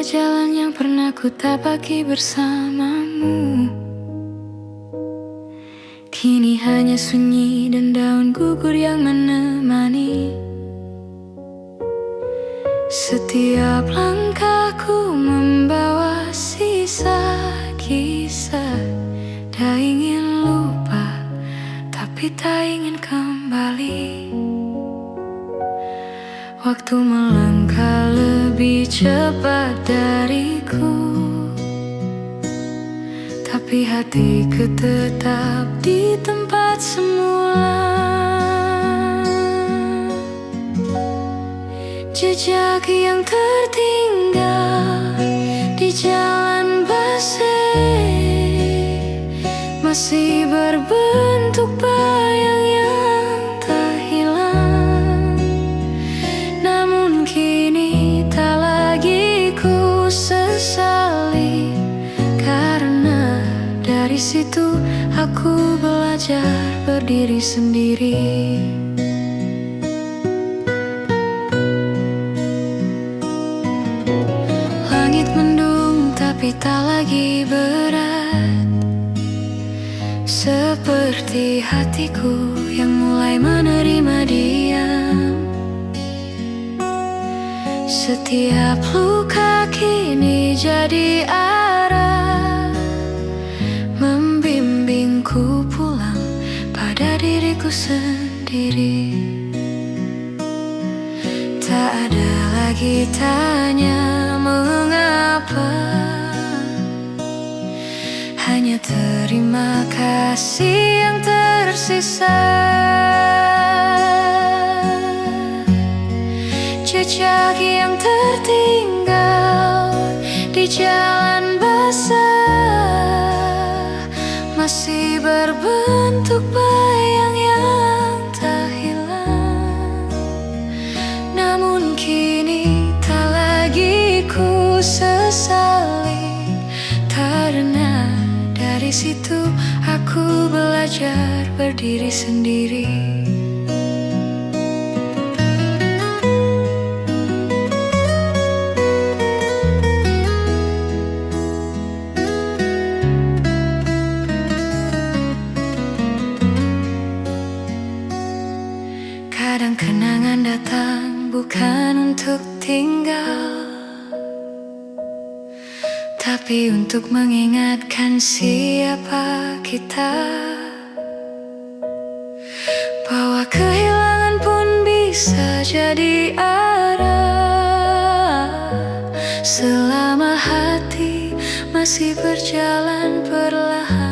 Ada jalan yang pernah ku tapaki bersamamu, kini hanya sunyi dan daun gugur yang menemani. Setiap langkahku membawa sisa kisah. Tak ingin lupa, tapi tak ingin kembali. Waktu melangkah lebih cepat dariku, tapi hatiku tetap di tempat semula. Jejak yang tertinggal di jalan basah masih berbentuk bayang yang tak hilang. Namun kini tak lagi ku sesali, karena dari situ aku belajar berdiri sendiri. Langit mendung tapi tak lagi berat, seperti hatiku yang mulai menerima diam. Setiap luka kini jadi arah, membimbingku pulang pada diriku sendiri. Tak ada lagi tanya mengapa, hanya terima kasih yang tersisa. Jejak yang tertinggal di jalan basah masih berbentuk bayang yang tak hilang. Namun kini tak lagi ku sesali, karena dari situ aku belajar berdiri sendiri. Kadang kenangan datang bukan untuk tinggal, tapi untuk mengingatkan siapa kita, bahwa kehilangan pun bisa jadi arah, selama hati masih berjalan perlahan.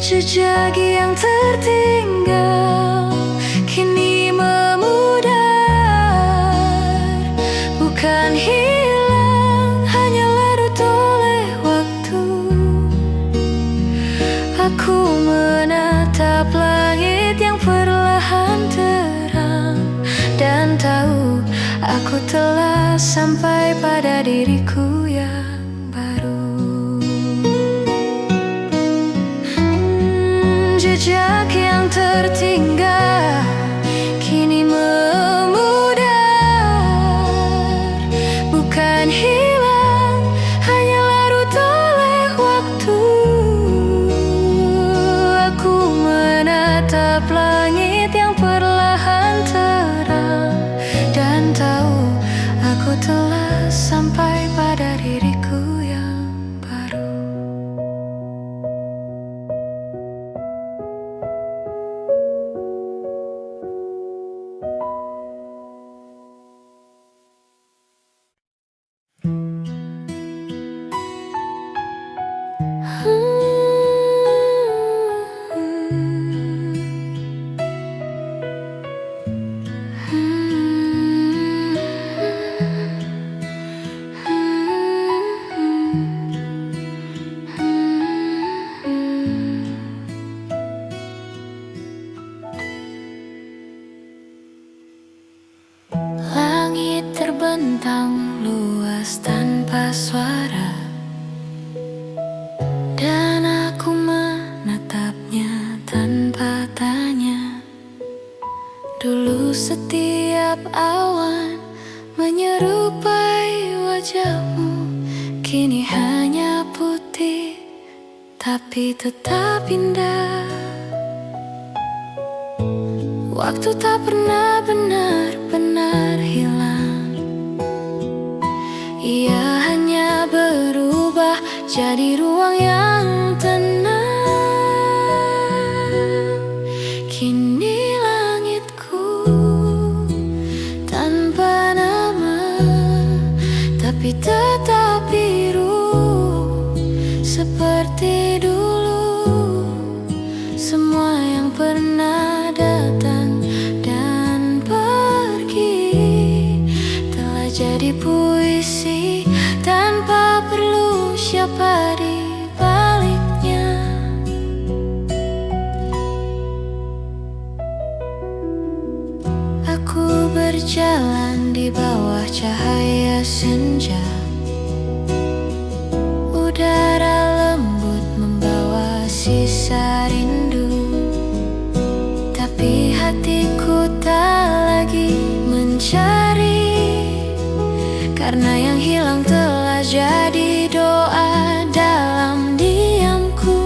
Jejak yang tertinggal kini memudar, bukan hilang, hanya larut oleh waktu. Aku menatap langit yang perlahan terang, dan tahu aku telah sampai pada diriku yang baru. Jejak yang tertinggal kini memudar, bukan hilang, hanya larut oleh waktu. Aku menatap langit yang perlahan terang, dan tahu aku telah sampai pada diriku yang baru. Langit terbentang luas tanpa suara, dan aku menatapnya tanpa tanya. Dulu setiap awan menyerupai wajahmu, kini hanya putih tapi tetap indah. Waktu tak pernah benar-benar hilang, ia hanya berubah jadi ruang yang tenang. Kini langitku tanpa nama, tapi tetap biru seperti dulu. Semua yang pernah datang dan pergi telah jadi puisi tanpa perlu siapa di baliknya. Aku berjalan di bawah cahaya senja, udara lembut membawa sisa rindu, tapi hatiku tak lagi mencari, karena yang hilang telah jadi doa dalam diamku.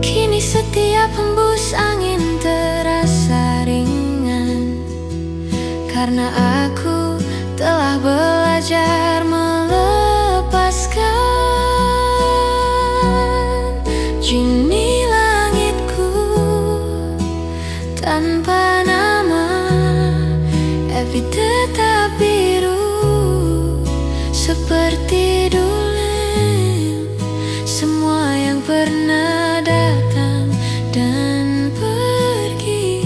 Kini setiap hembus angin terasa ringan, karena aku telah belajar melepaskan. Kini langitku tanpa nama, tapi tetap biru seperti dulu. Semua yang pernah datang dan pergi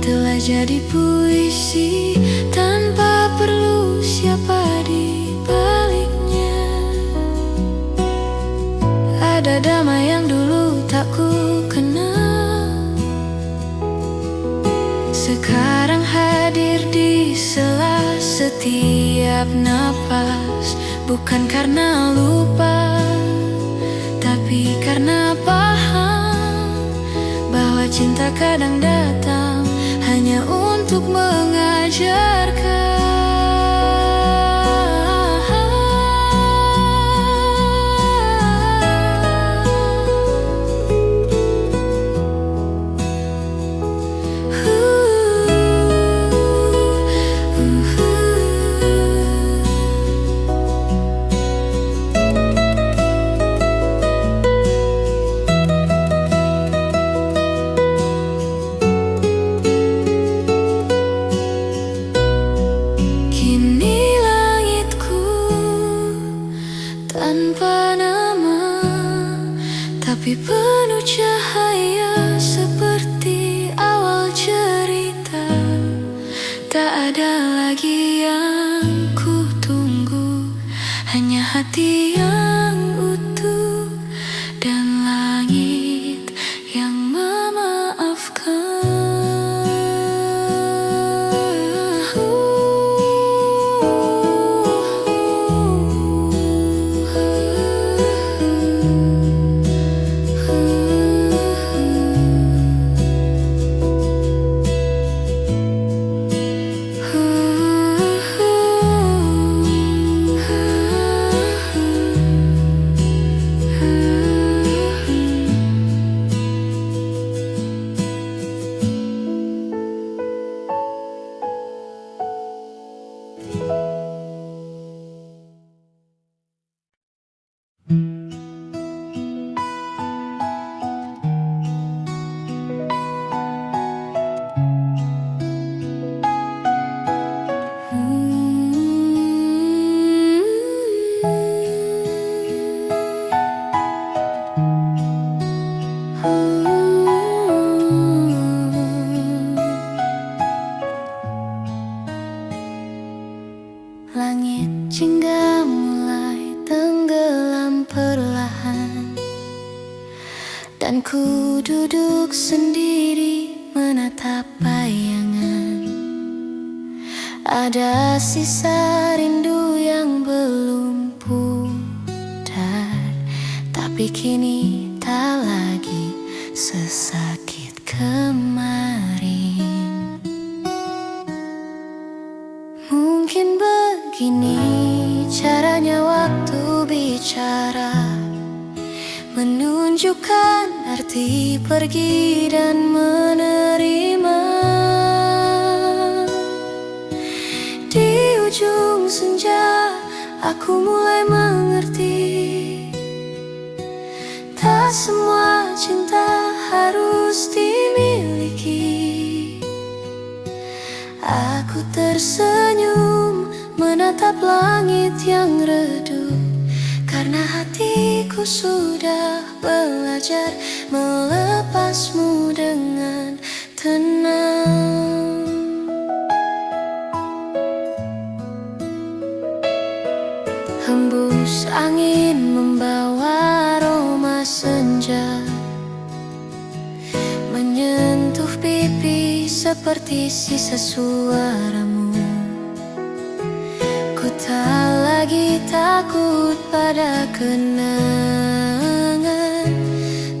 telah jadi puisi tanpa perlu siapa di baliknya. Ada damai yang dulu tak ku kenal, sekarang hadir di sela setiap napas. Bukan karena lupa, tapi karena paham bahwa cinta kadang datang hanya untuk mengajarkan. Tanpa nama, tapi penuh cahaya seperti awal cerita. Tak ada lagi yang ku tunggu, hanya hati yang utuh dan langit yang memaafkan. Langit jingga mulai tenggelam perlahan, dan ku duduk sendiri menatap bayangan. Ada sisa rindu yang belum pudar, tapi kini tak lagi sesat. sakit kemarin. Mungkin begini caranya waktu bicara, menunjukkan arti pergi dan menerima. Di ujung senja aku mulai mengerti, tak semua cinta harus dimiliki. Aku tersenyum menatap langit yang redup, karena hatiku sudah belajar melepasmu dengan tenang. Hembus angin membawa aroma senja, menyentuh pipi seperti sisa suaramu. Ku tak lagi takut pada kenangan,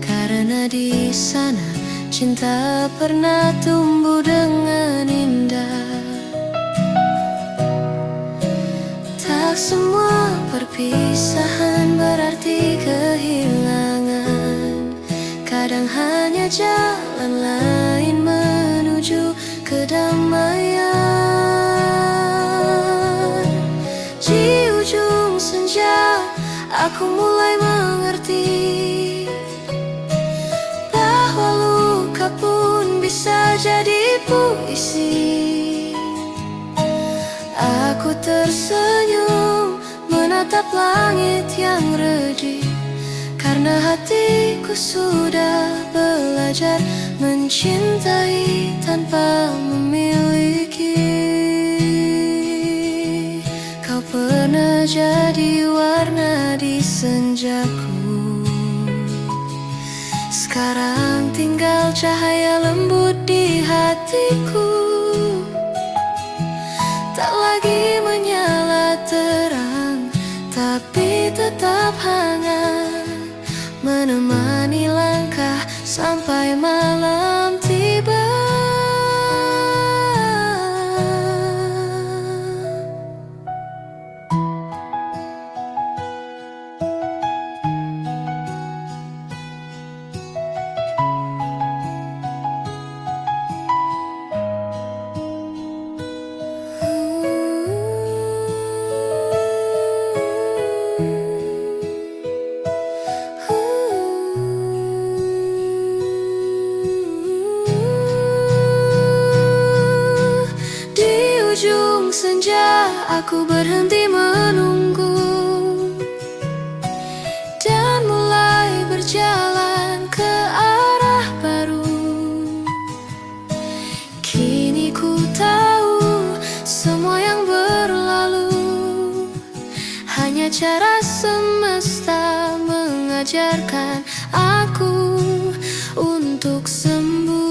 karena di sana cinta pernah tumbuh dengan indah. Tak semua perpisahan berarti kehilangan, kadang hanya jalan lain menuju kedamaian. Di ujung senja aku mulai mengerti bahwa luka pun bisa jadi puisi. Aku tersenyum menatap langit yang redup, karena hatiku sudah belajar mencintai tanpa memiliki. Kau pernah jadi warna di senjaku, sekarang tinggal cahaya lembut di hatiku. Tak lagi menyala terang, tapi tetap hangat, menemani langkah sampai malam tiba. Senja aku berhenti menunggu dan mulai berjalan ke arah baru. Kini ku tahu semua yang berlalu hanya cara semesta mengajarkan aku untuk sembuh.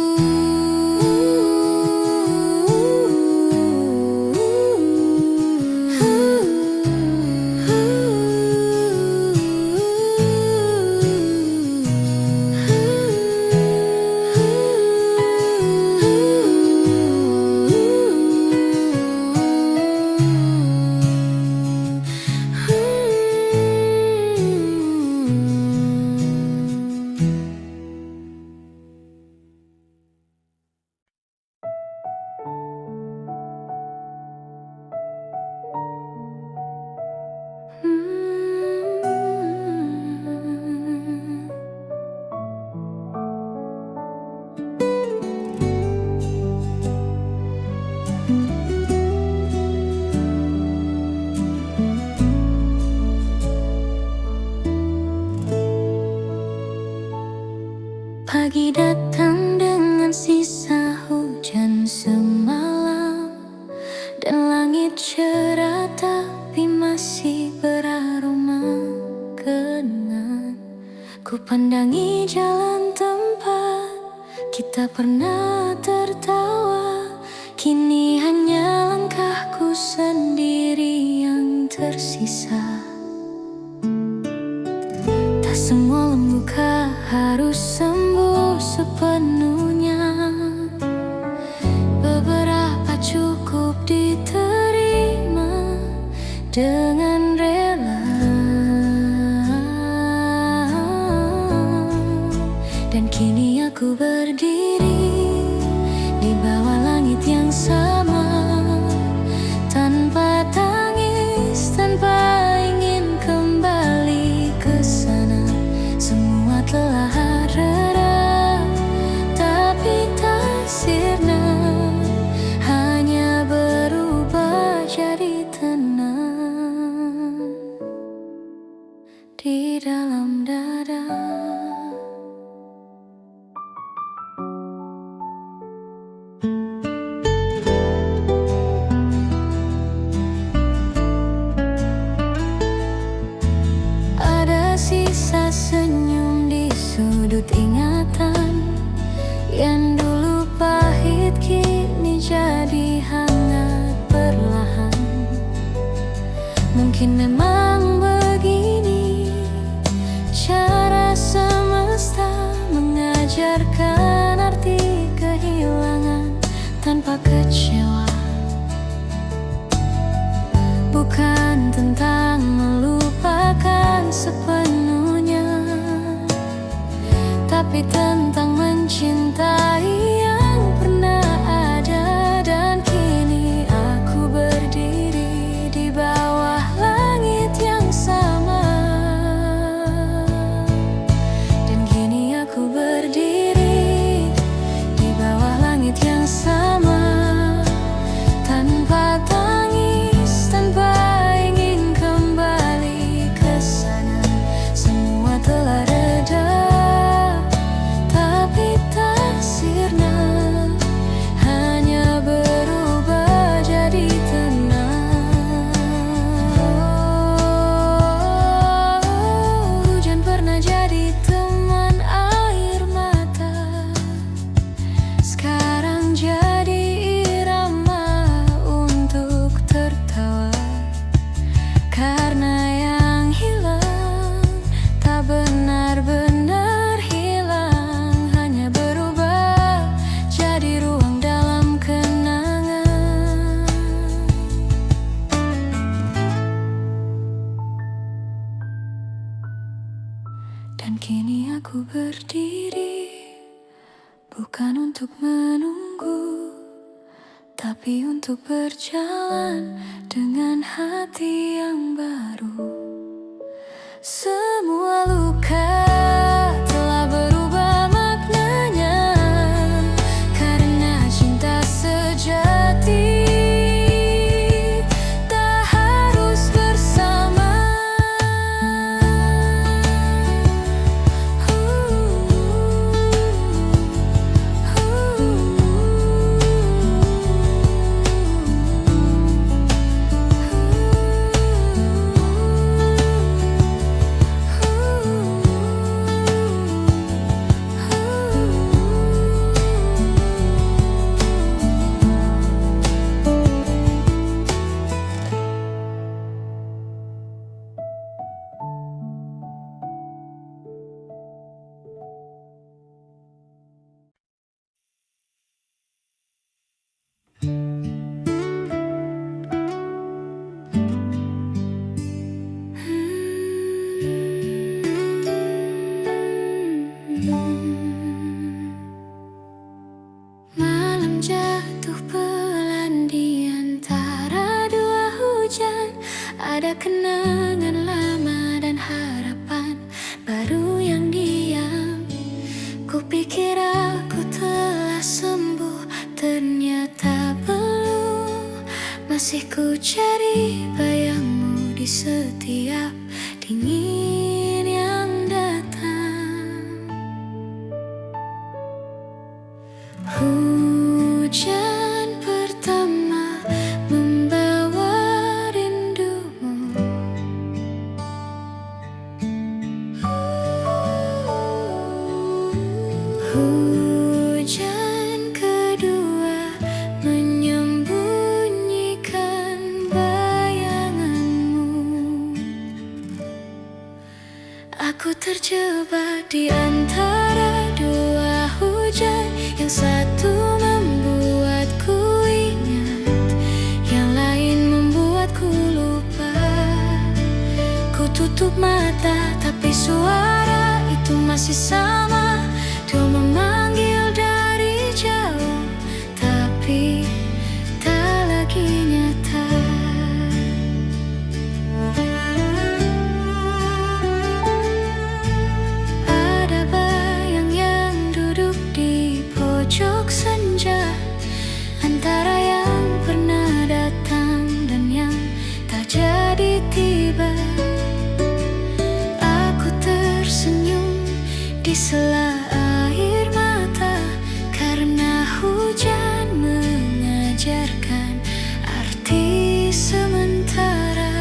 Pagi datang dengan sisa hujan semalam, dan langit cerah tapi masih beraroma kenangan. Ku pandangi jalan tempat kita pernah tertawa, kini hanya langkahku sendiri yang tersisa. Tak semua luka harus sembuh sepenuhnya. berdiri di bawah langit yang sama, tanpa tangis, tanpa ingin kembali ke sana. Semua telah reda, tapi tak sirna, hanya berubah jadi tenang di dalam dada. Sisa senyum di sudut ingatan yang dulu pahit kini jadi hangat perlahan. Mungkin memang begini cara semesta mengajarkan arti kehilangan tanpa kecewa. Bukan tentang melupakan sepenuhnya, tapi tentang mencintai yang pernah ada. Dan kini aku berdiri di bawah langit yang sama. Dan kini aku berdiri di bawah langit yang sama, tanpa tangis, tanpa ingin kembali ke sana. Semua telah reda, tapi tak sirna, hanya berubah jadi tenang. Hujan pernah jadi teman air mata, sekarang jadi irama untuk tertawa. Karena yang hilang tak benar-benar hilang, hanya berubah jadi ruang dalam kenangan. Dan kini aku berdiri, bukan untuk menunggu, tapi untuk berjalan dengan hati yang baru. Semua luka telah berubah maknanya, karena cinta sejati tak harus bersama. Malam jatuh pelan di antara dua hujan, ada kenangan lama dan harapan baru yang diam. Kupikir aku telah sembuh, ternyata belum. Masih ku cari bayangmu di setiap dingin yang datang. Hujan pertama membawa rindumu. Hujan kedua menyembunyikan bayanganmu. Aku terjebak di antara dua hujan, yang satu membuatku ingat, yang lain membuatku lupa. Ku tutup mata tapi suara itu masih sama, dia memanggil dari hujan mengajarkan arti sementara.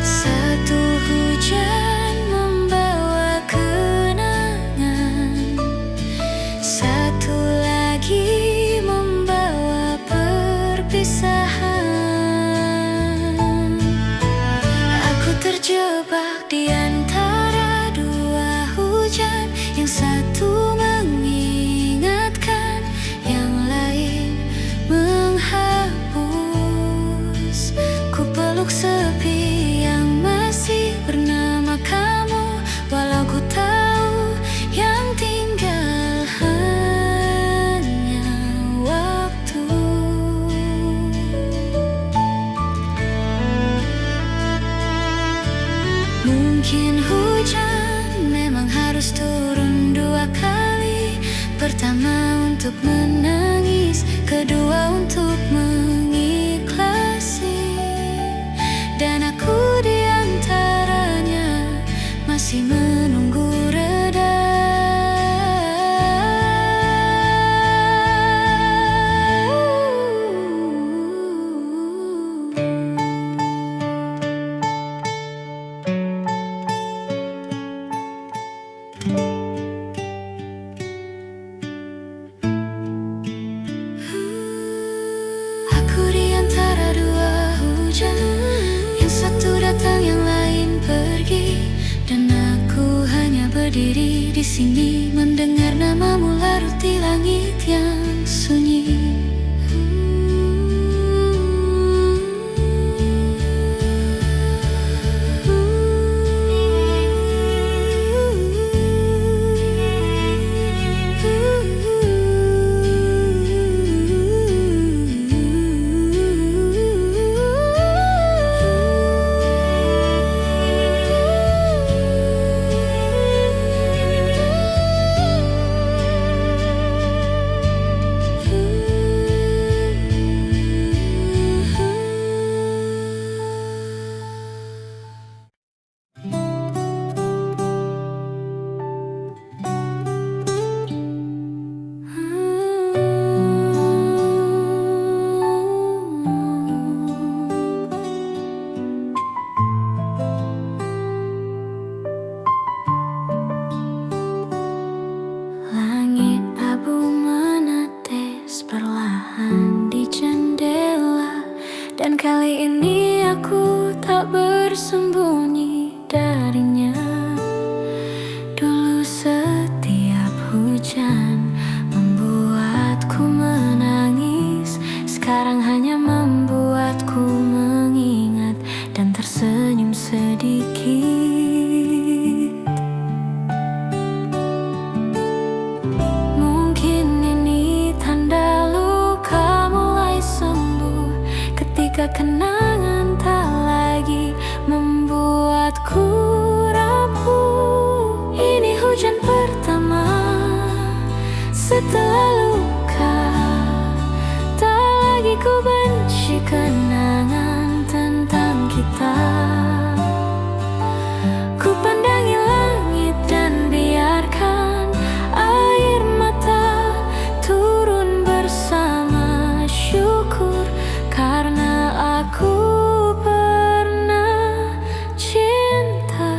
Satu hujan membawa kenangan, satu lagi membawa perpisahan. Aku terjebak di antara dua hujan, yang satu mengingatkan, yang lain menghapus. Ku peluk sepi yang masih bernama kamu, walau ku tahu yang tinggal hanya waktu. Mungkin hujan memang harus turun dua kali, pertama untuk menangis, kedua untuk mengikhlasi. Dan aku di antaranya masih menunggu reda. Aku di antara dua hujan, yang satu datang, yang lain pergi. Dan aku hanya berdiri di sini, mendengar namamu larut di langit yang sunyi. Langit abu menetes perlahan di jendela, dan kali ini aku tak bersembunyi darinya. Dulu setiap hujan membuatku menangis, sekarang hanya membuatku mengingat dan tersenyum sedikit. Kenangan tak lagi membuatku rapuh. Ini hujan pertama setelah luka. Tak lagi ku benci kenangan tentang kita. Ku pandangi langit dan biarkan air mata turun bersama syukur, karena aku pernah cinta.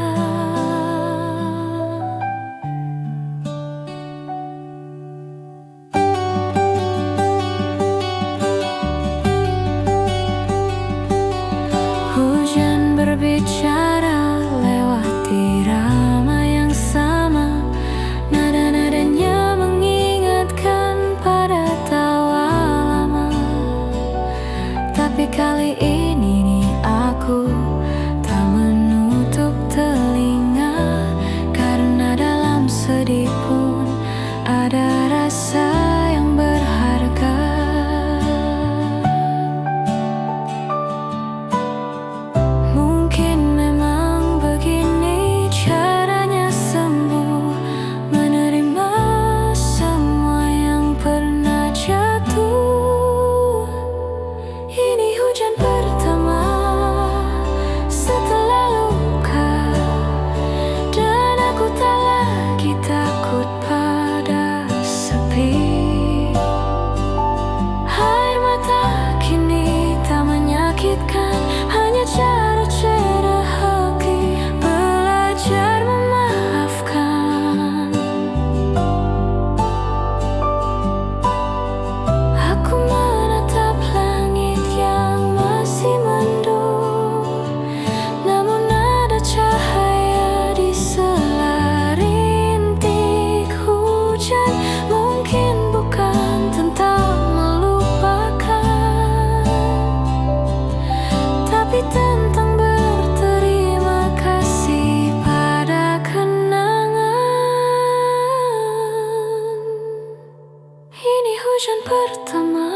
pertama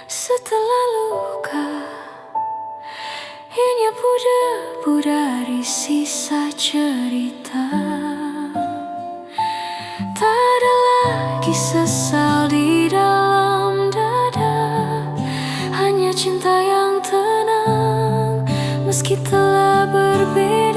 setelah luka. Hanya debu dari sisa cerita. Tak ada lagi sesal di dalam dada, hanya cinta yang tenang meski telah berbeda.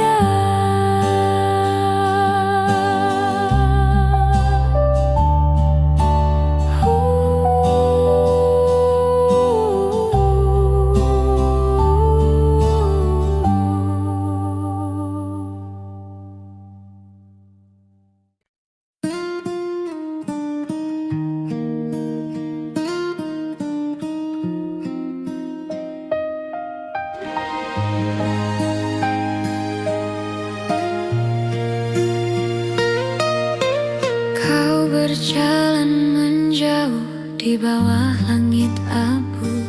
Kau berjalan menjauh di bawah langit abu.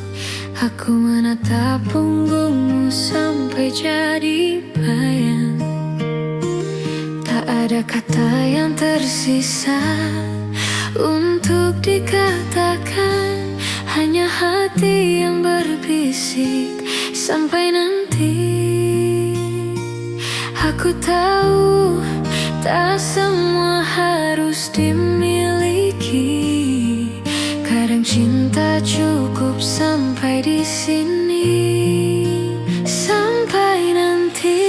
Aku menatap punggungmu sampai jadi bayang. Tak ada kata yang tersisa untuk dikatakan, hanya hati yang berbisik sampai nanti. Aku tahu tak semua harus dimiliki. Kadang cinta cukup sampai di sini. Sampai nanti,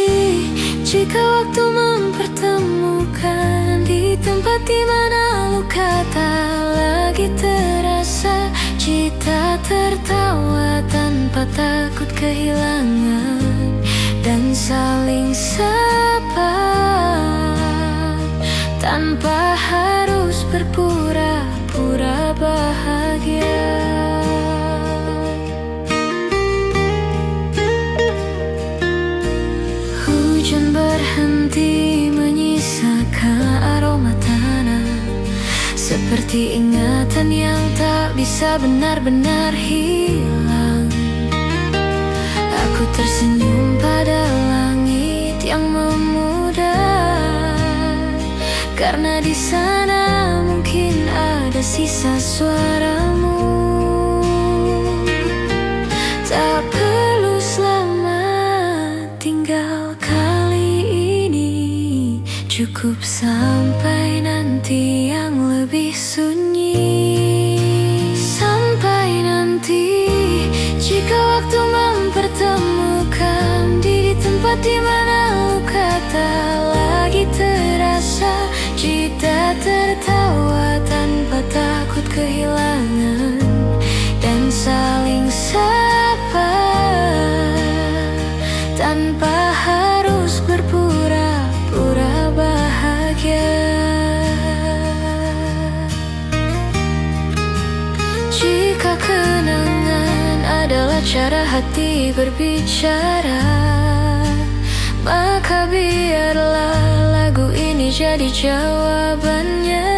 jika waktu mempertemukan di tempat di mana luka tak lagi terasa. Kita tertawa tanpa takut kehilangan dan saling sapa tanpa harus berpura-pura bahagia. Hujan berhenti menyisakan aroma tanah, seperti ingatan yang tak bisa benar-benar hilang. Aku tersenyum pada langit yang memudar, karena di sana mungkin ada sisa suaramu. Tak perlu selamat tinggal kali ini, cukup sampai nanti yang lebih sunyi. Sampai nanti, jika waktu mempertemukan di tempat di mana luka tak lagi terasa. Kita tertawa tanpa takut kehilangan dan saling sapa tanpa harus berpura-pura bahagia. Jika kenangan adalah cara hati berbicara, maka biarlah lagu ini jadi jawabannya,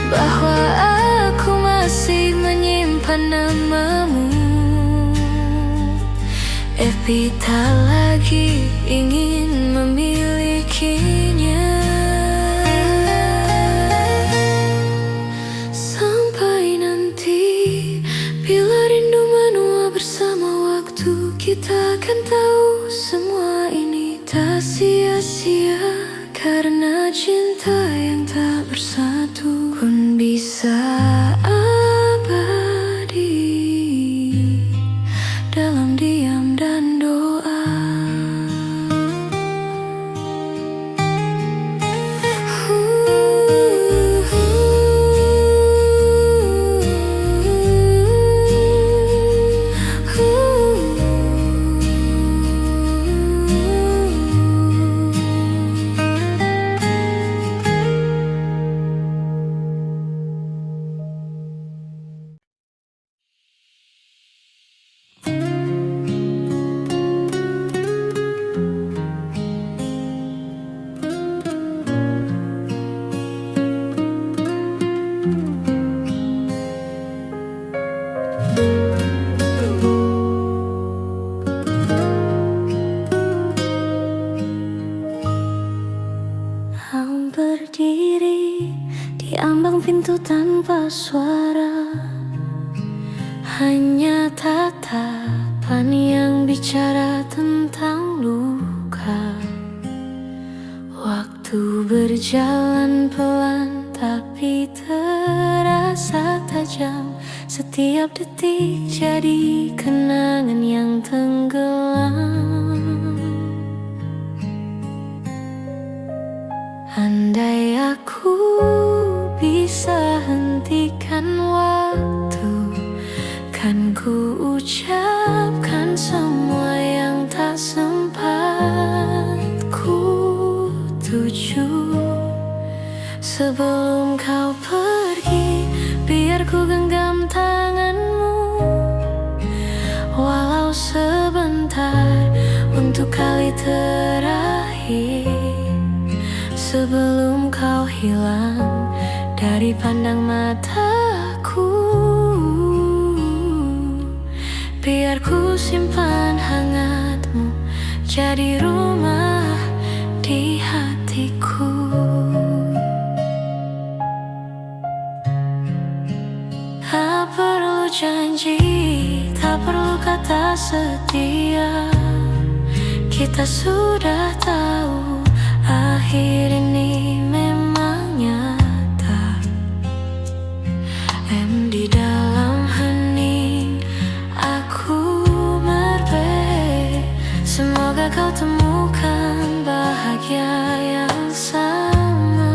bahwa aku masih menyimpan namamu. Tapi tak lagi ingin memilikinya. Sampai nanti, bila rindu menua bersama waktu, kita akan tahu semua ini tak sia-sia. Karena cinta yang tak bersatu pun bisa abadi dalam diam dan doa. Berdiri di di ambang pintu tanpa suara. Hanya tatapan yang bicara tentang luka. Waktu berjalan pelan tapi terasa tajam. Setiap detik jadi kenangan yang tenggelam. Andai aku bisa hentikan waktu, kan ku ucapkan semua yang tak sempat ku tuju. Sebelum kau pergi, biar ku genggam tanganmu, walau sebentar, untuk kali terakhir. Sebelum kau hilang dari pandang mataku, biar ku simpan hangatmu jadi rumah di hatiku. Tak perlu janji, tak perlu kata setia. Kita sudah tahu akhir ini memang nyata. Di dalam hening aku merbeh. Semoga kau temukan bahagia yang sama.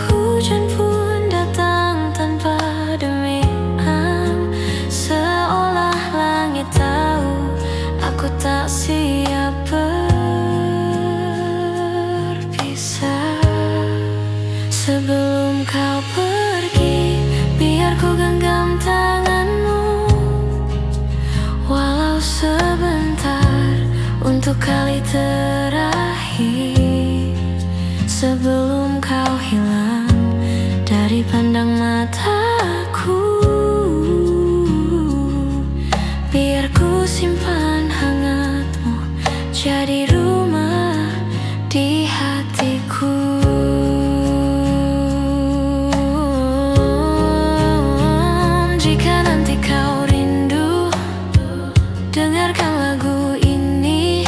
Hujan pun datang tanpa demikian, seolah langit tahu aku tak siap berpisah. Sebelum kau pergi, biar ku genggam tanganmu, walau sebentar, untuk kali terakhir. Sebelum kau hilang dari pandang mataku, biar ku simpan hangatmu jadi rumah di hatiku. Jika nanti kau rindu, dengarkan lagu ini.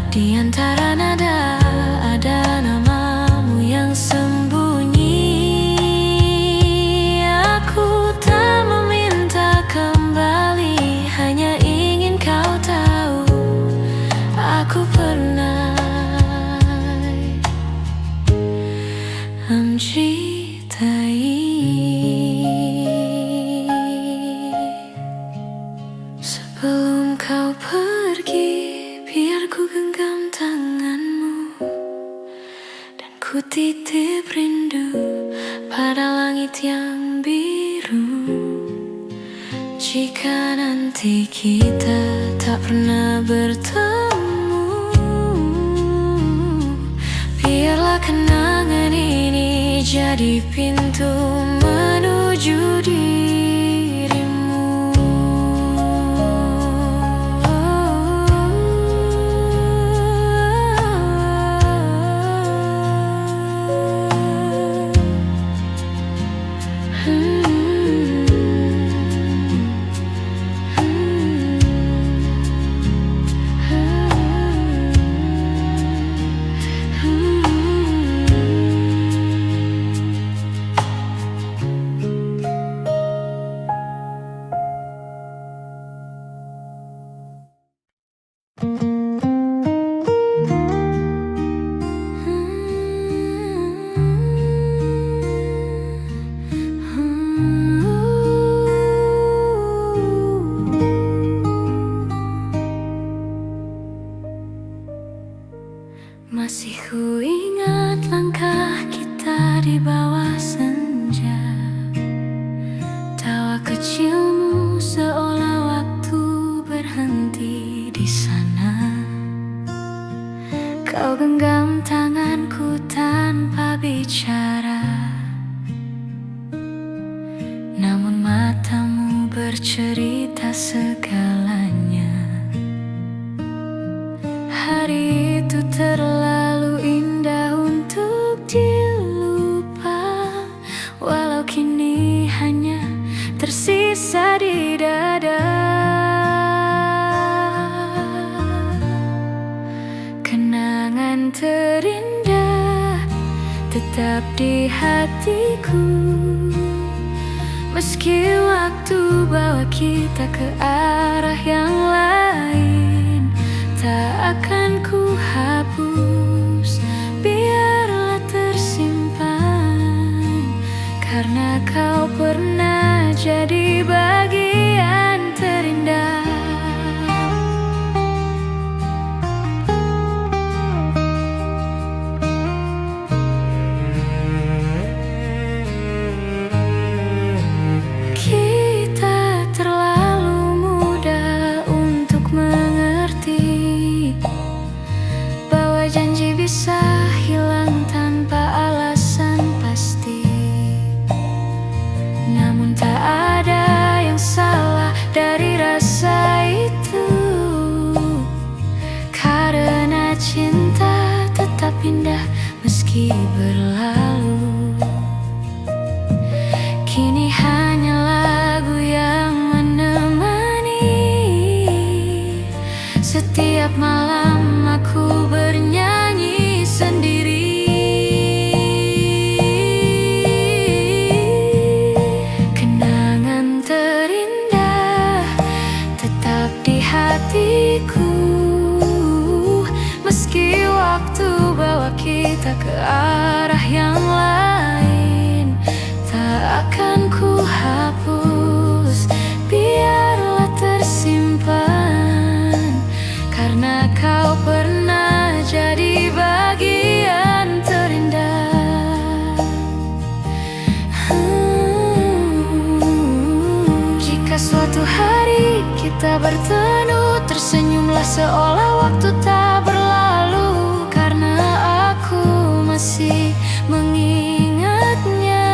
Di antara nada ada namamu yang sembunyi. Aku tak meminta kembali, hanya ingin kau tahu aku pernah mencintai. Sebelum kau pergi, biar ku genggam tanganmu, dan ku titip rindu pada langit yang biru. Jika nanti kita tak pernah bertemu, biarlah kenangan ini jadi pintu menuju dirimu. Masih ku ingat langkah kita di bawah senja. Tawa kecilmu seolah waktu berhenti di sana. Kau genggam tanganku tanpa bicara, namun matamu bercerita segalanya. Hari itu terlalu indah untuk dilupa, walau kini hanya tersisa di dada. Kenangan terindah tetap di hatiku, meski waktu bawa kita ke arah yang lain. Tak akan ku hapus, biarlah tersimpan, karena kau pernah jadi bagian terindah. Kita terlalu muda untuk mengerti bahwa janji bisa hilang tanpa alasan pasti. Namun tak ada yang salah dari rasa itu, karena cinta tetap indah meski berlalu. Kini hanya lagu yang menemani setiap malam aku bernyanyi sendiri. Kenangan terindah tetap di hatiku, meski waktu bawa kita ke arah yang lain. Tak akan ku hapus, biarlah tersimpan, karena kau pernah jadi bagian terindah. Jika suatu hari kita bertemu, tersenyumlah seolah waktu tak berlalu, karena aku masih mengingatnya.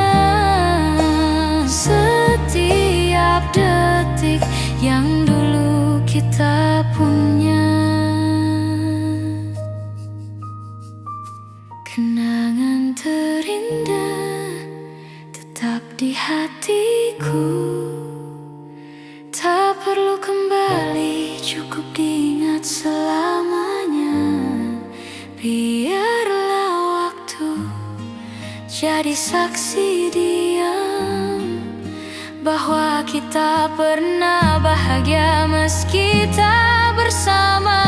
Setiap detik yang dulu kita punya. Kenangan terindah tetap di hatiku, tak perlu kembali, cukup diingat selamanya. Biarlah waktu jadi saksi diam bahwa kita pernah bahagia meski tak bersama.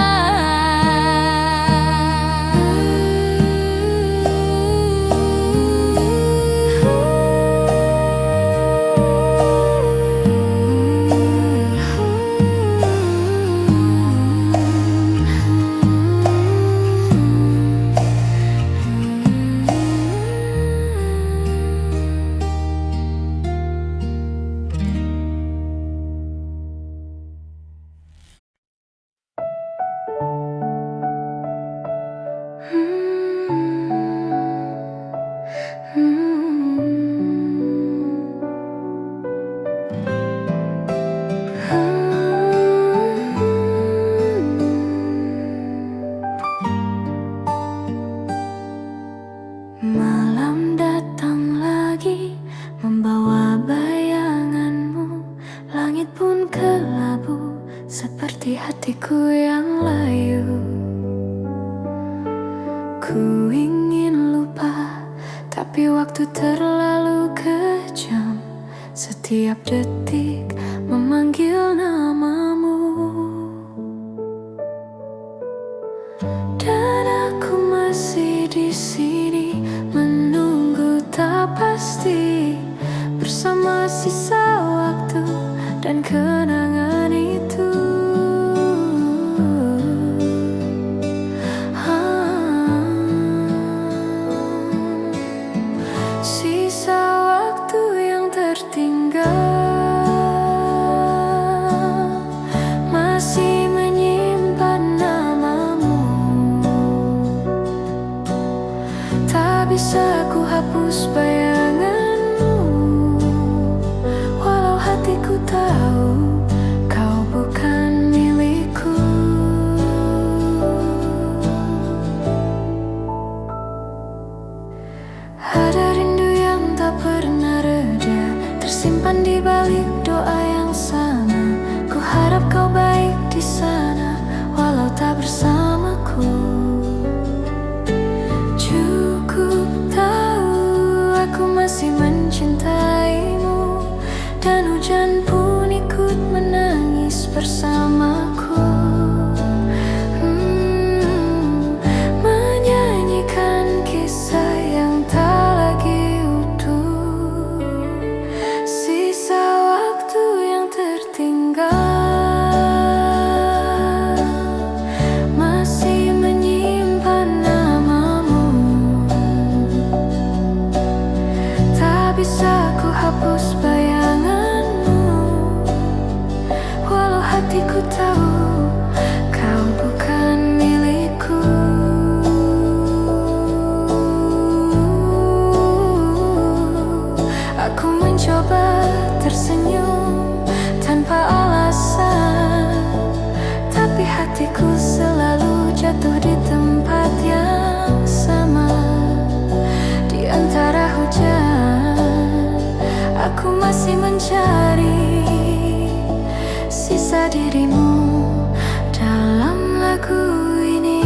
Malam datang lagi membawa bayanganmu, langit pun kelabu seperti hatiku yang layu. Ku ingin lupa, tapi waktu terlalu kejam. Setiap detik memanggil namamu, dan aku masih di sini menunggu tak pasti, bersama sisa waktu dan kenangan itu. Sisa waktu yang tertinggal masih menyimpan namamu. Tak bisa ku hapus bayanganmu, walau hatiku tahu kau bukan milikku. tak bersamaku. Cukup tahu aku masih mencintaimu, dan hujan pun ikut menangis bersamaku. Menyanyikan kisah yang tak lagi utuh, sisa waktu yang tertinggal masih menyimpan namamu. Tak bisa ku hapus bayanganmu, walau hatiku tahu kau bukan milikku. Aku mencoba tersenyum tanpa alasan, tapi hatiku selalu jatuh di tempat yang sama. Di antara hujan, aku masih mencari sisa dirimu dalam lagu ini.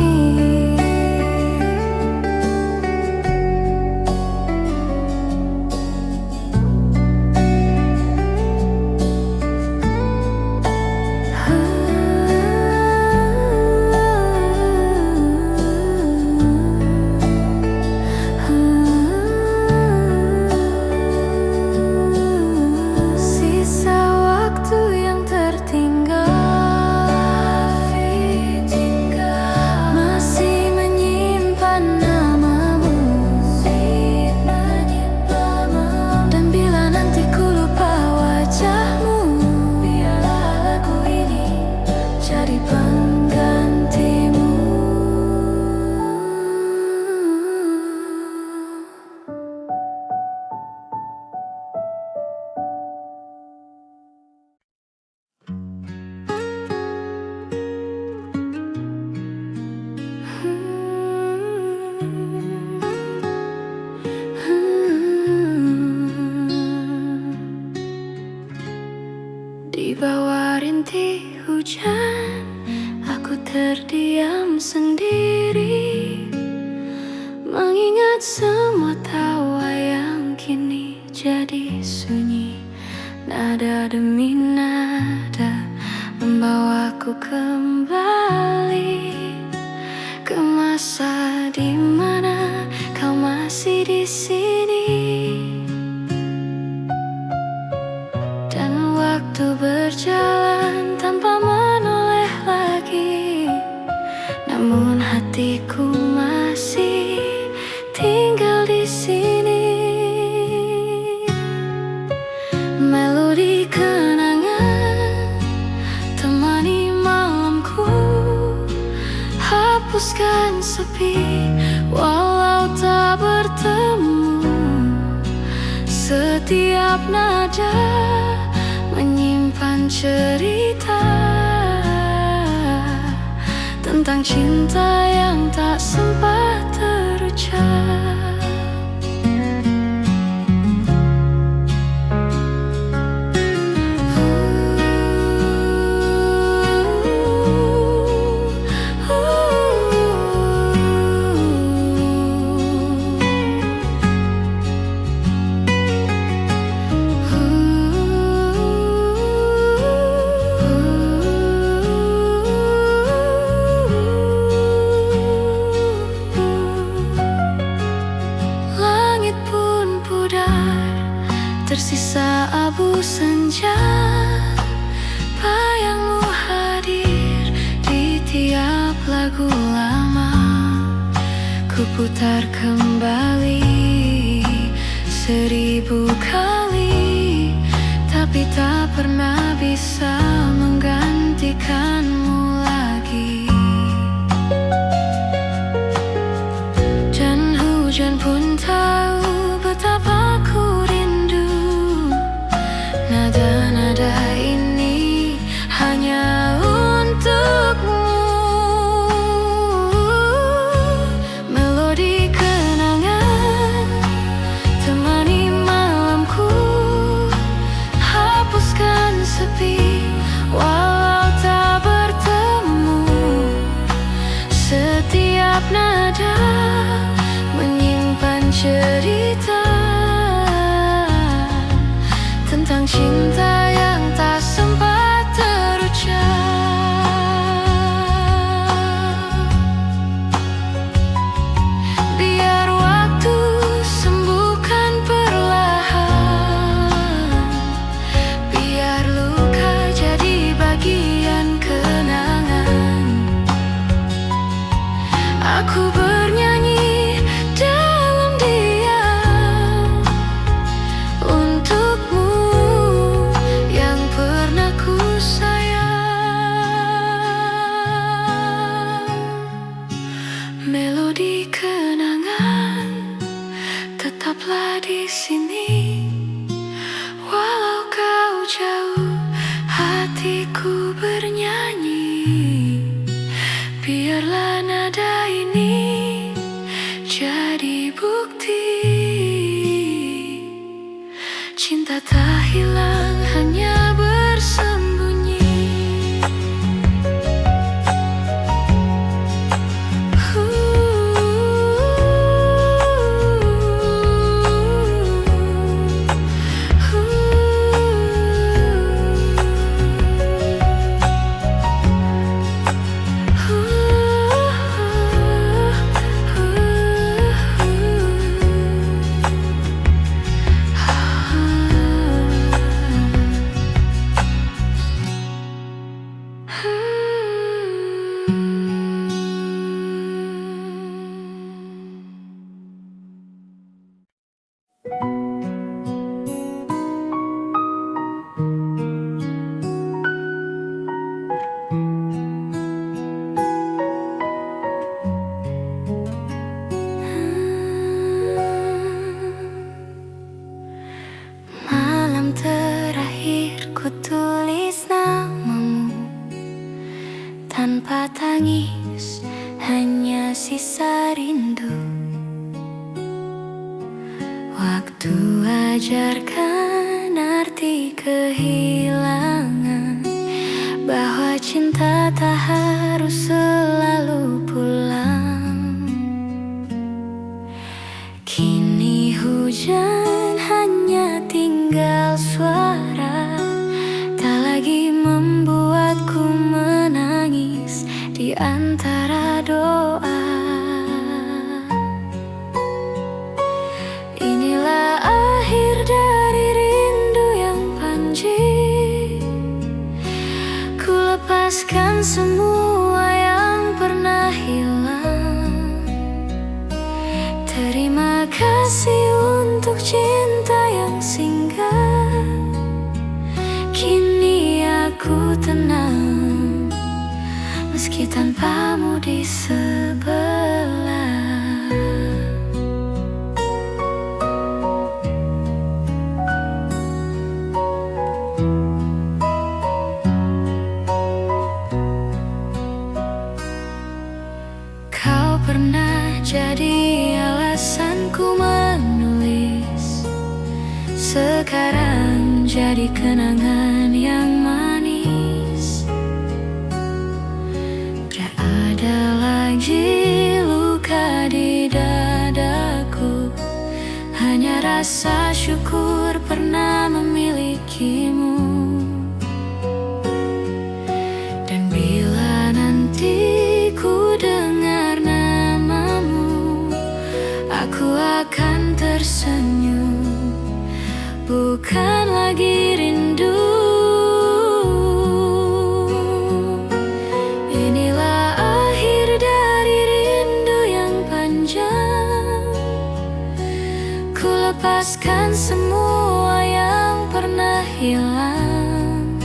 Sisa waktu yang tertinggal masih menyimpan namamu. Dan bila nanti ku lupa wajahmu, biarlah lagu ini jadi penggantimu. Di bawah rintik hujan, aku terdiam sendiri, mengingat semua tawa yang kini jadi sunyi. Nada demi nada membawaku kembali ke masa di mana kau masih di sini. Dan waktu berjalan tanpa menoleh lagi, namun hatiku masih tinggal di sini. Melodi kenangan temani malamku, hapuskan sepi walau tak bertemu. Setiap nada menyimpan cerita tentang cinta yang tak sempat terucap. Tersisa abu senja, bayangmu hadir di tiap lagu lama. Ku putar kembali 1000 kali, tapi tak pernah bisa menggantikanmu lagi. Dan hujan pun tahu betapa ku rindu. Nada-nada ini hanya untukmu. Melodi kenangan temani malamku, hapuskan sepi walau tak bertemu. setiap nada menyimpan cerita tentang cinta yang tak sempat terucap. Biar waktu sembuhkan perlahan, biar luka jadi bagian kenangan. Aku bernyanyi dalam diam untukmu yang pernah ku sayang. Melodi kenangan tetaplah di sini, walau kau jauh, hatiku bernyanyi. Biarlah nada ini jadi bukti cinta tak hilang, hanya bersembunyi. Malam terakhir ku tulis namamu tanpa tangis, hanya sisa rindu. Waktu ajarkan arti kehilangan, bahwa cinta tak harus selalu pulang. Kini hujan hanya tinggal suara, tak lagi membuatku menangis di antara doa. Inilah akhir dari rindu yang panji. Ku lepaskan semua yang pernah hilang. Terima kasih untuk cinta yang singgah. Kini aku tenang, meski tanpamu di sebelah. Kau pernah jadi alasanku menulis, sekarang jadi kenangan yang manis. Gak ada lagi luka di dadaku, hanya rasa syukur pernah memilikimu. Dan bila nanti ku dengar namamu, aku akan tersenyum, bukan lagi rindu. Inilah akhir dari rindu yang panjang. Ku lepaskan semua yang pernah hilang.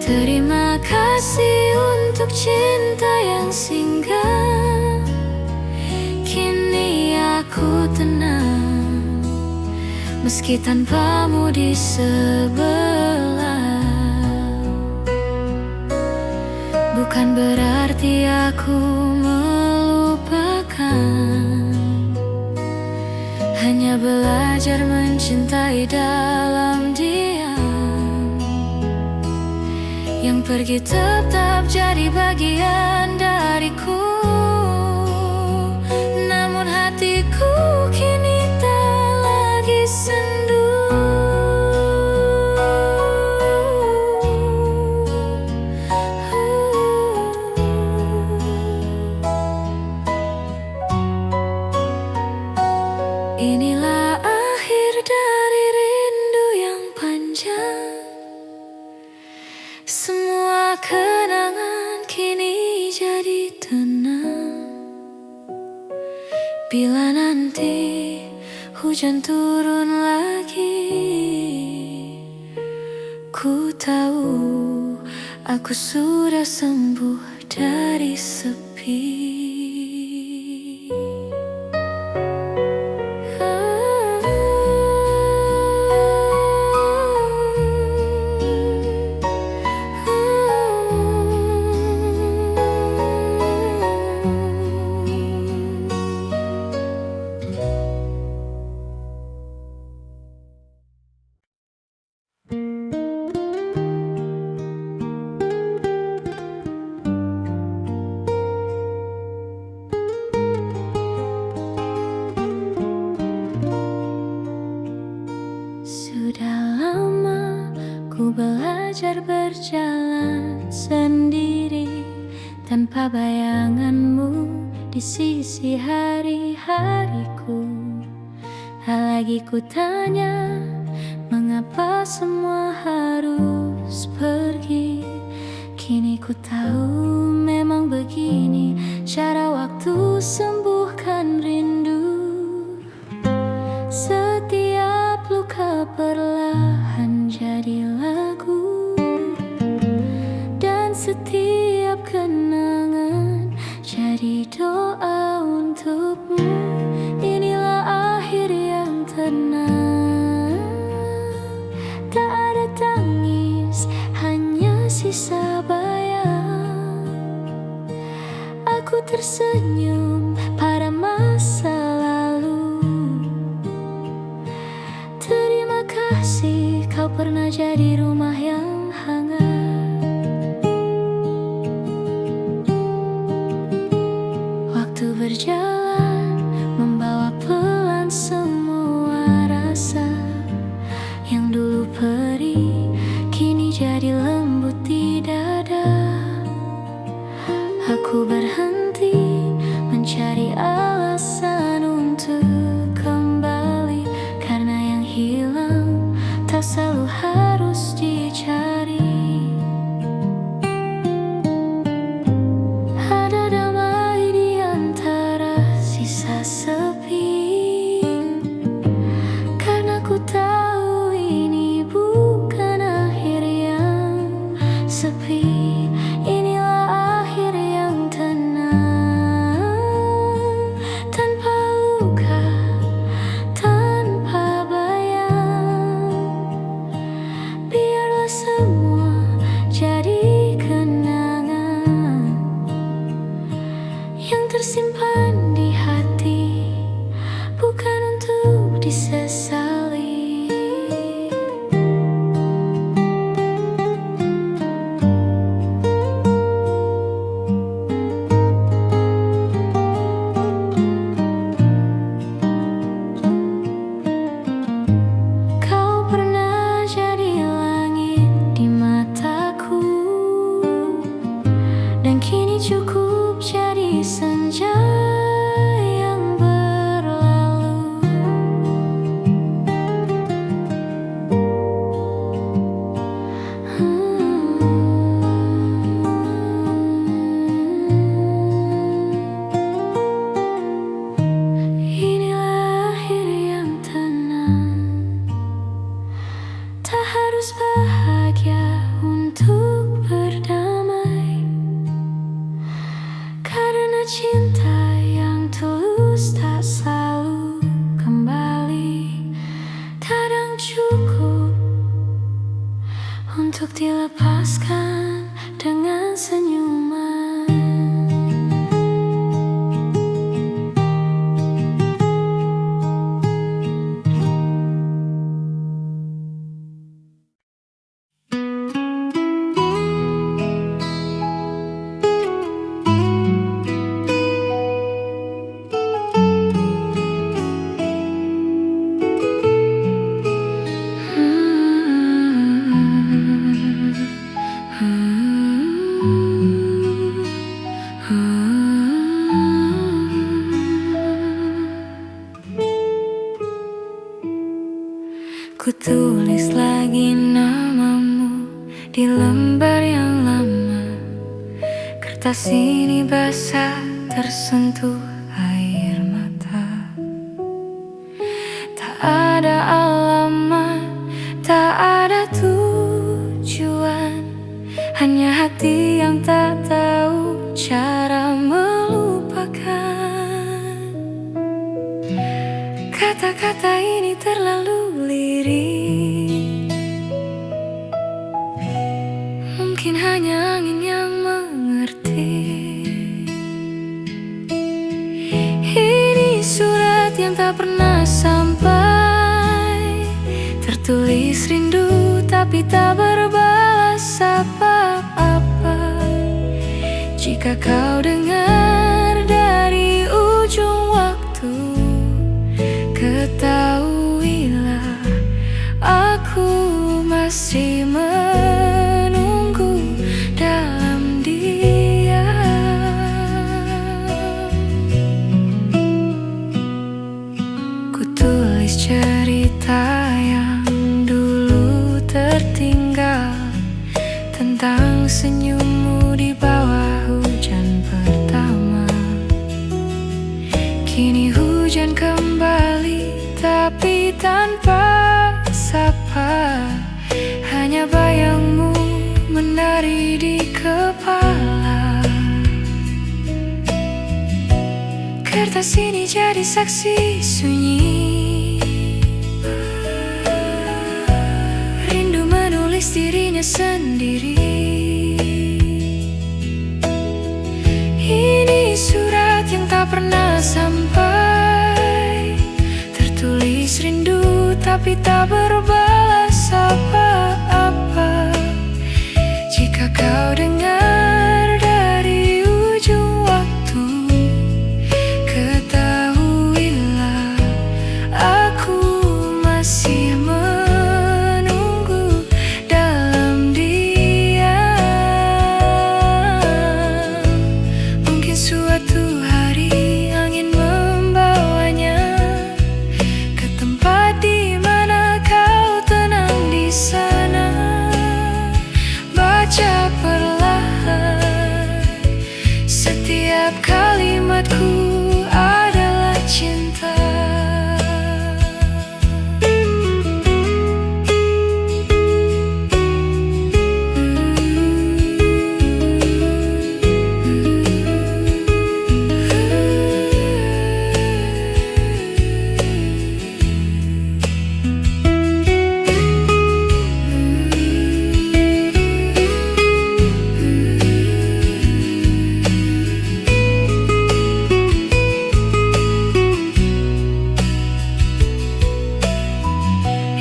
Terima kasih untuk cinta yang singgah. Kini aku tenang, meski tanpamu di sebelah. Bukan berarti aku melupakan, hanya belajar mencintai dalam diam. Yang pergi tetap jadi bagian dariku. tenang. Bila nanti hujan turun lagi, ku tahu aku sudah sembuh dari sepi. Sudah lama ku belajar berjalan sendiri, tanpa bayanganmu di sisi hari-hariku. Tak lagi ku tanya mengapa semua harus pergi. Kini ku tahu memang begini cara waktu sembuhkan rindu. Setiap luka perlahan jadi lagu, dan setiap kenangan jadi doa untukmu. Inilah akhir yang tenang, tak ada tangis, hanya sisa bayang. Aku tersenyum pada masa lalu. Terima kasih, kau pernah jadi rumah yang hangat. Waktu berjalan membawa pelan semua rasa yang dulu perih, kini jadi lembut di dada. Aku berhenti mencari alasan untuk kembali, karena yang hilang tak selalu harus dicari. Ada damai di antara sisa sepi, karena ku tahu ini bukan akhir yang sepi. Inilah akhir yang tenang, tanpa luka, tanpa bayang. Biarlah semua jadi kenangan yang tersimpan di hati, bukan untuk disesali. Kau pernah jadi langit di mataku, dan kini cukup jadi senja yang berlalu. Inilah akhir yang tenang, tak harus bahagia untuk berdamai, karena cinta yang tulus tak selalu kembali. Kadang cukup untuk dilepaskan dengan senyuman. Ku tulis lagi namamu di lembar yang lama, kertas Kertas ini basah tersentuh air mata. Tak ada alamat, tak ada tujuan, hanya hati yang tak tahu cara melupakan. Kata-kata ini terlalu lirik, mungkin hanya angin yang mengerti. Ini surat yang tak pernah sampai, tertulis rindu tapi tak berbalas apa-apa. Jika kau dengar dari ujung waktu, ketahuilah aku masih menunggu dalam diam. Ku tulis cerita yang dulu tertinggal, tentang senyummu di bawah hujan pertama. Kini hujan kembali tapi tanpa sapa, hanya bayangmu menari di kepala. Kertas ini jadi saksi sunyi, rindu menulis dirinya sendiri. Ini surat yang tak pernah sampai, tertulis rindu tapi tak berbalas apa-apa. Jika kau dengar dari ujung waktu, ketahuilah aku masih menunggu dalam diam. Mungkin suatu hari angin membawanya ke tempat di mana kau tenang di sana. Baca perlahan, setiap kalimatku adalah cinta.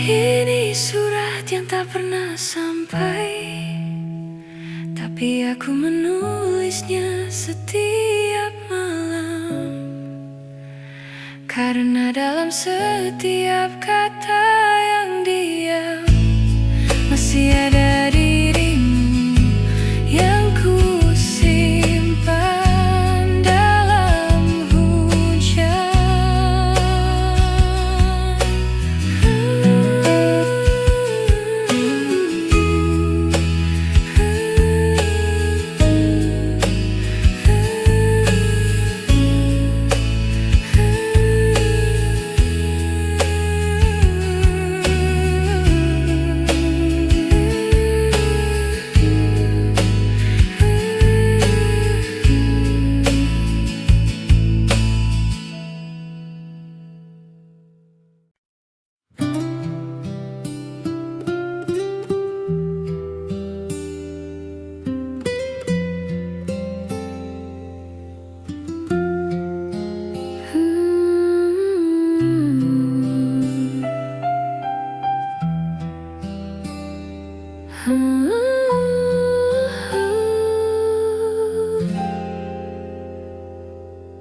Ini surat yang tak pernah sampai, tapi aku menulisnya setiap malam. Karena dalam setiap kata yang diam, masih ada dirimu yang ku simpan dalam hujan.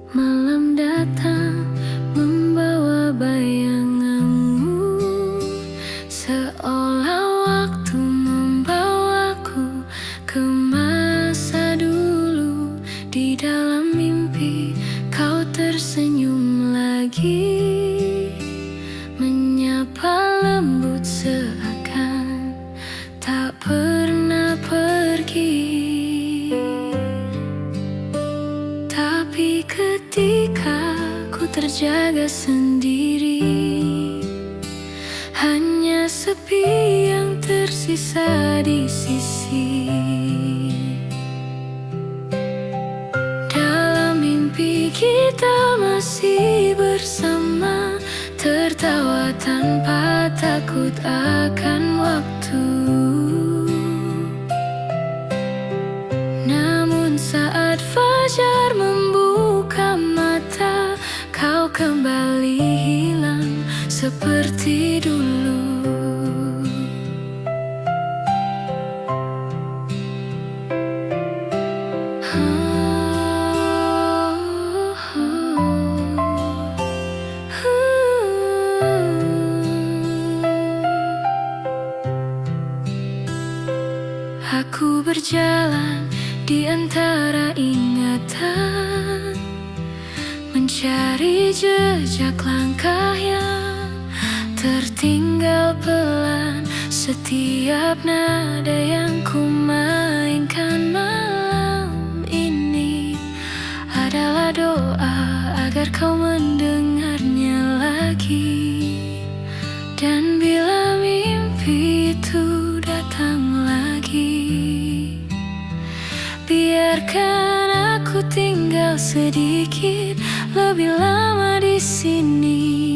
Malam datang membawa bayanganmu, seolah waktu membawaku ke masa dulu. Di dalam mimpi kau tersenyum lagi, menyapa lembut seakan tak pernah pergi. mimpi ketika ku terjaga sendiri. Hanya sepi yang tersisa di sisi. Dalam mimpi kita masih bersama, tertawa tanpa takut akan waktu. Namun saat fajar membuka mata, kau kembali hilang seperti dulu. Aku berjalan di antara ingatan, mencari jejak langkah yang tertinggal pelan. Setiap nada yang ku mainkan malam ini adalah doa agar kau mendengarnya lagi. Dan bila mimpi itu datang lagi, biarkan aku tinggal sedikit lebih lama di sini.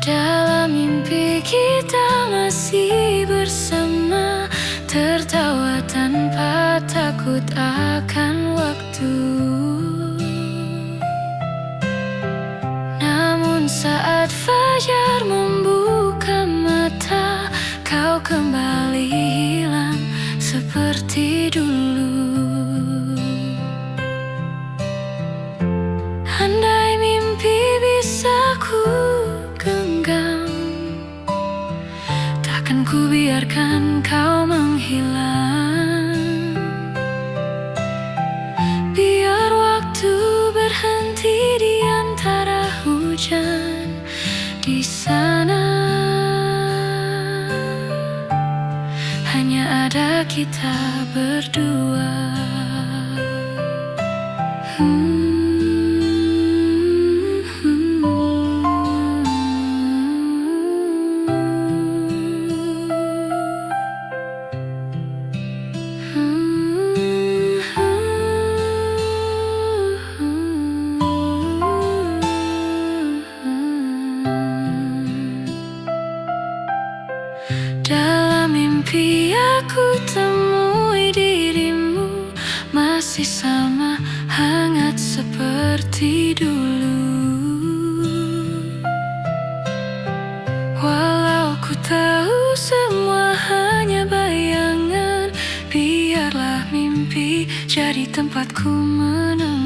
Dalam mimpi kita masih bersama, tertawa tanpa takut akan waktu. Namun saat fajar membuka mata, kau kembali hilang seperti dulu. Andai mimpi bisa ku genggam, takkan ku biarkan kau menghilang. Biar waktu berhenti di antara hujan di sana, hanya ada kita berdua. Dalam mimpi aku temui dirimu, masih sama hangat seperti dulu. Walau ku tahu semua hanya bayangan, biarlah mimpi jadi tempatku menemu.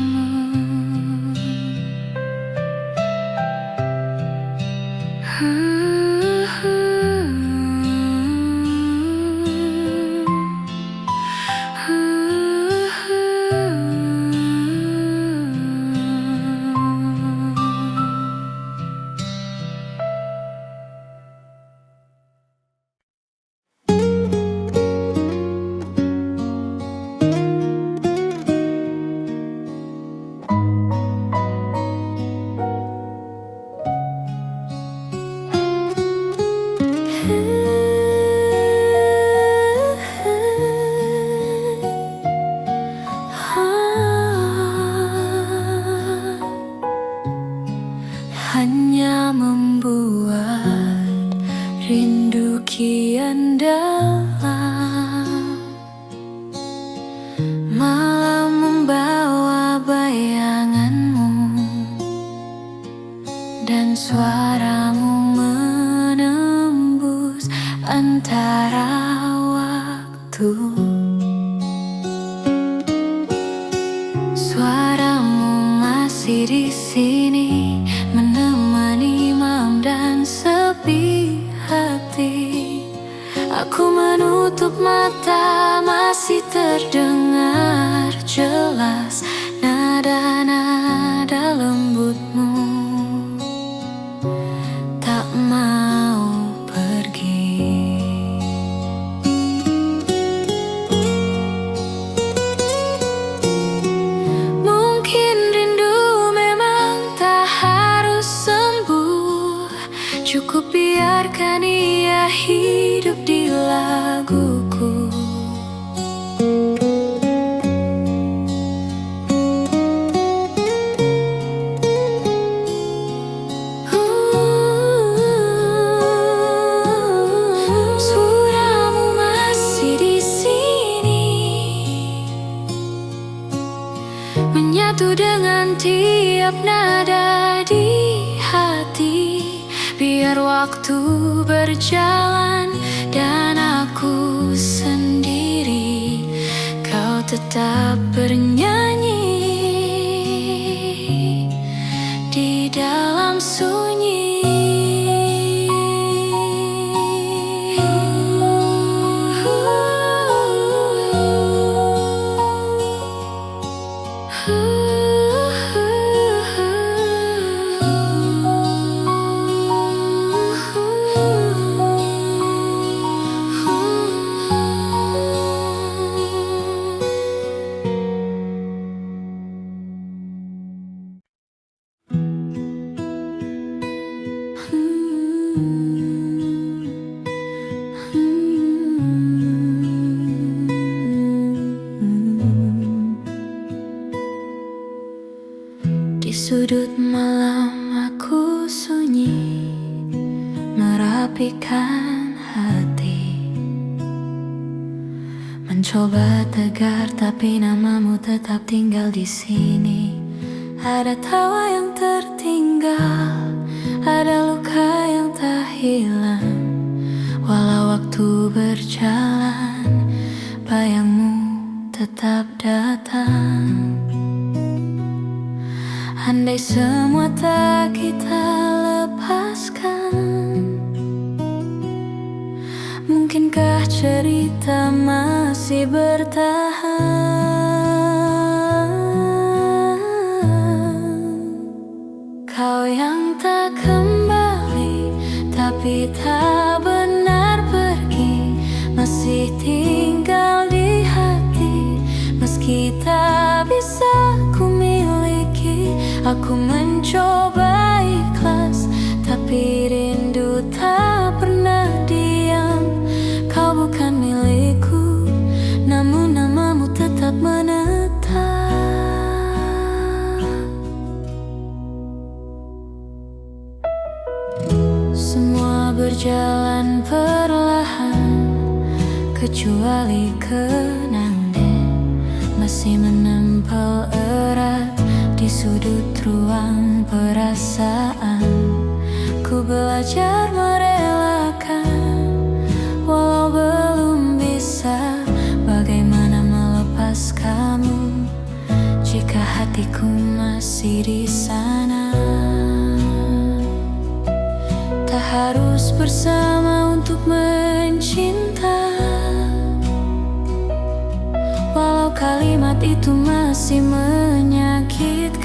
Hanya membuat rindu kian dalam, malam membawa bayanganmu dan suaramu menembus antara waktu. Suaramu masih di sini, menemani malam dan sepi hati. Aku menutup mata, masih terdengar jelas nada-nada lembutmu. Tak mau pergi. Mungkin biarkan ia hidup di laguku. Suaramu masih di sini, menyatu dengan tiap nada di hati. Biar waktu berjalan dan aku sendiri, kau tetap bernyanyi di dalam sunyi. Di sudut malam aku sunyi, merapikan hati, mencoba tegar tapi namamu tetap tinggal di sini. Ada tawa yang tertinggal, ada luka yang tak hilang. Walau waktu berjalan, bayangmu tetap datang. Andai semua tak kita lepaskan, mungkinkah cerita masih bertahan? Kau yang tak kembali, tapi tak benar pergi, masih tinggal di hati. Meski tak bisa ku miliki, aku mencoba ikhlas, tapi rindu tak pernah diam. Kau bukan milikku, namun namamu tetap menetap. Semua berjalan perlahan, kecuali kenangan masih menempel erat di sudut ruang perasaan. Ku belajar merelakan, walau belum bisa. Bagaimana melepas kamu jika hatiku masih di sana? Tak harus bersama untuk mencinta, walau kalimat itu masih menyakitkan.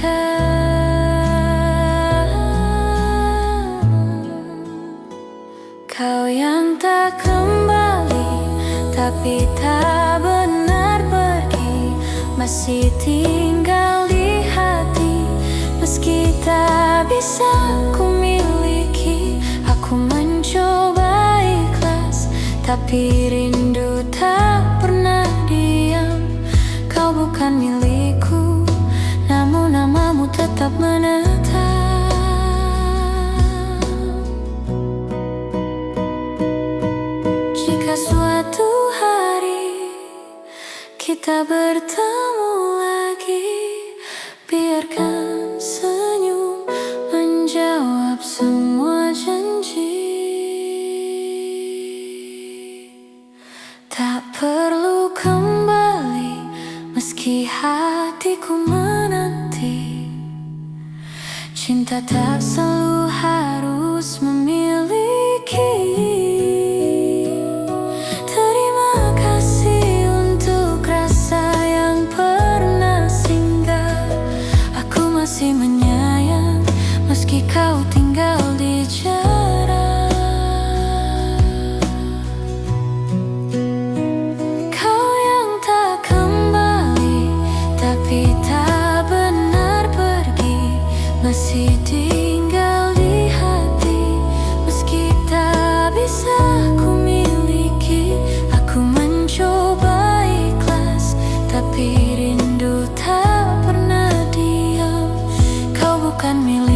Kau yang tak kembali, tapi tak benar pergi, masih tinggal di hati. Meski tak bisa ku miliki, aku mencoba ikhlas, tapi rindu tak pernah diam. Kau bukan milikku, namun namamu tetap menetap. Jika suatu hari kita bertemu lagi, biarkan senyum menjawab semua janji. Tak perlu kembali, meski hatiku menanti. Cinta tak selalu harus memiliki. Terima kasih untuk rasa yang pernah singgah. Aku masih menyayang, meski kau tinggal di jarak. Kau yang tak kembali, tapi tak benar pergi, masih tinggal di hati. Meski tak dan milik